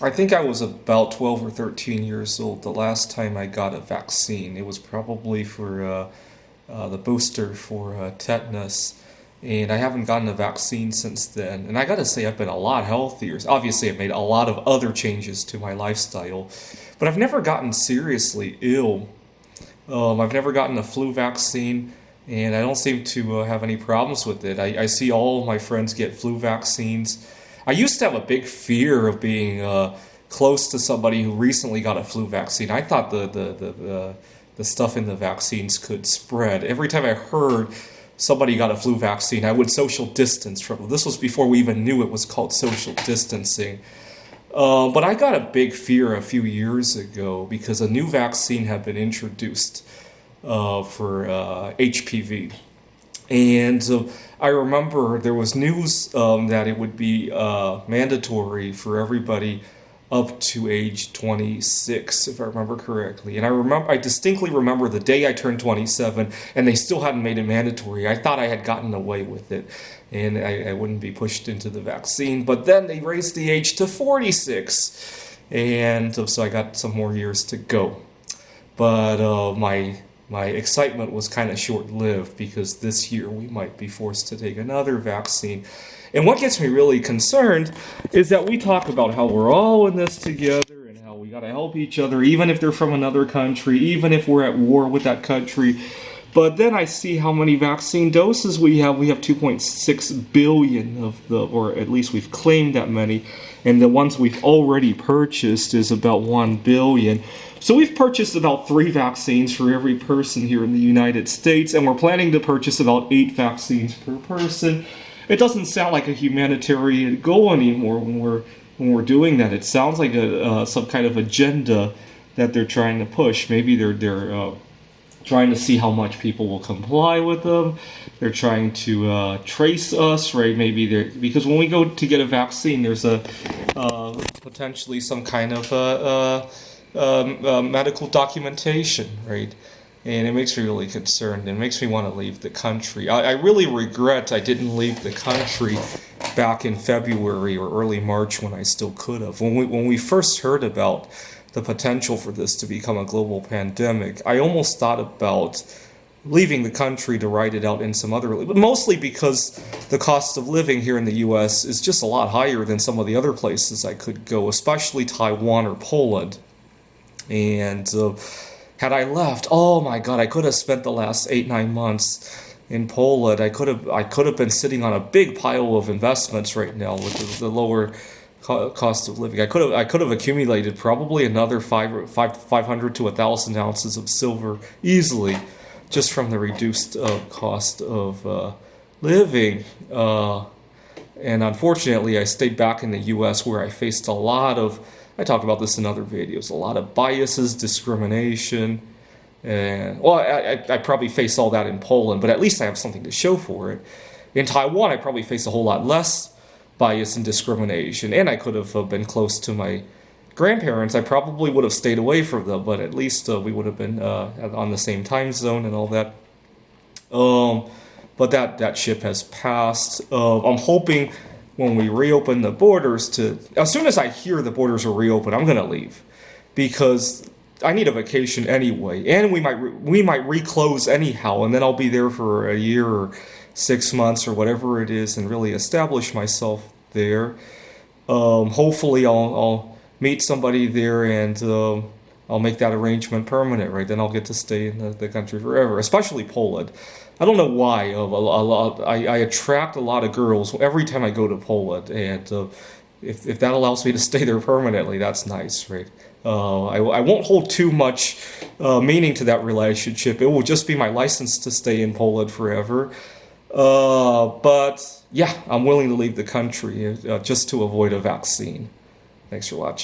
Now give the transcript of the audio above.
I think I was about 12 or 13 years old the last time I got a vaccine. It was probably for the booster for tetanus. And I haven't gotten a vaccine since then. And I gotta say, I've been a lot healthier. Obviously, I've made a lot of other changes to my lifestyle, but I've never gotten seriously ill. I've never gotten a flu vaccine, and I don't seem to have any problems with it. I see all of my friends get flu vaccines. I used to have a big fear of being close to somebody who recently got a flu vaccine. I thought the stuff in the vaccines could spread. Every time I heard somebody got a flu vaccine, I would social distance from them. This was before we even knew it was called social distancing. But I got a big fear a few years ago because a new vaccine had been introduced for HPV. And I remember there was news that it would be mandatory for everybody up to age 26, if I remember correctly. And I distinctly remember the day I turned 27, and they still hadn't made it mandatory. I thought I had gotten away with it, and I wouldn't be pushed into the vaccine. But then they raised the age to 46, and so I got some more years to go. But my excitement was kind of short-lived because this year we might be forced to take another vaccine. And what gets me really concerned is that we talk about how we're all in this together and how we got to help each other, even if they're from another country, even if we're at war with that country. But then I see how many vaccine doses we have. We have 2.6 billion of or at least we've claimed that many. And the ones we've already purchased is about 1 billion. So we've purchased about 3 vaccines for every person here in the United States, and we're planning to purchase about 8 vaccines per person. It doesn't sound like a humanitarian goal anymore when we're doing that. It sounds like some kind of agenda that they're trying to push. Maybe they're trying to see how much people will comply with them. They're trying to trace us, right? Maybe because when we go to get a vaccine, there's a potentially some kind of medical documentation, right? And it makes me really concerned. It makes me want to leave the country. I really regret I didn't leave the country back in February or early March when I still could have. When we first heard about the potential for this to become a global pandemic, I almost thought about leaving the country to ride it out in some other, but mostly because the cost of living here in the U.S. is just a lot higher than some of the other places I could go, especially Taiwan or Poland. And had I left, oh my God, I could have spent the last 8-9 months in Poland. I could have been sitting on a big pile of investments right now with the lower cost of living. I could have accumulated probably another 500 to 1,000 ounces of silver easily, just from the reduced cost of living. And unfortunately, I stayed back in the U.S. where I faced a lot of, I talked about this in other videos, a lot of biases, discrimination, and well, I probably face all that in Poland, but at least I have something to show for it. In Taiwan, I probably face a whole lot less bias and discrimination, and I could have been close to my grandparents. I probably would have stayed away from them, but at least we would have been on the same time zone and all that. But that ship has passed. I'm hoping when we reopen the borders as soon as I hear the borders are reopened, I'm going to leave. Because I need a vacation anyway. And we might reclose anyhow, and then I'll be there for a year or 6 months or whatever it is and really establish myself there. Hopefully I'll meet somebody there and I'll make that arrangement permanent, right? Then I'll get to stay in the country forever, especially Poland. I don't know why. I attract a lot of girls every time I go to Poland, and if that allows me to stay there permanently, that's nice, right? I won't hold too much meaning to that relationship. It will just be my license to stay in Poland forever. But yeah, I'm willing to leave the country just to avoid a vaccine. Thanks for watching.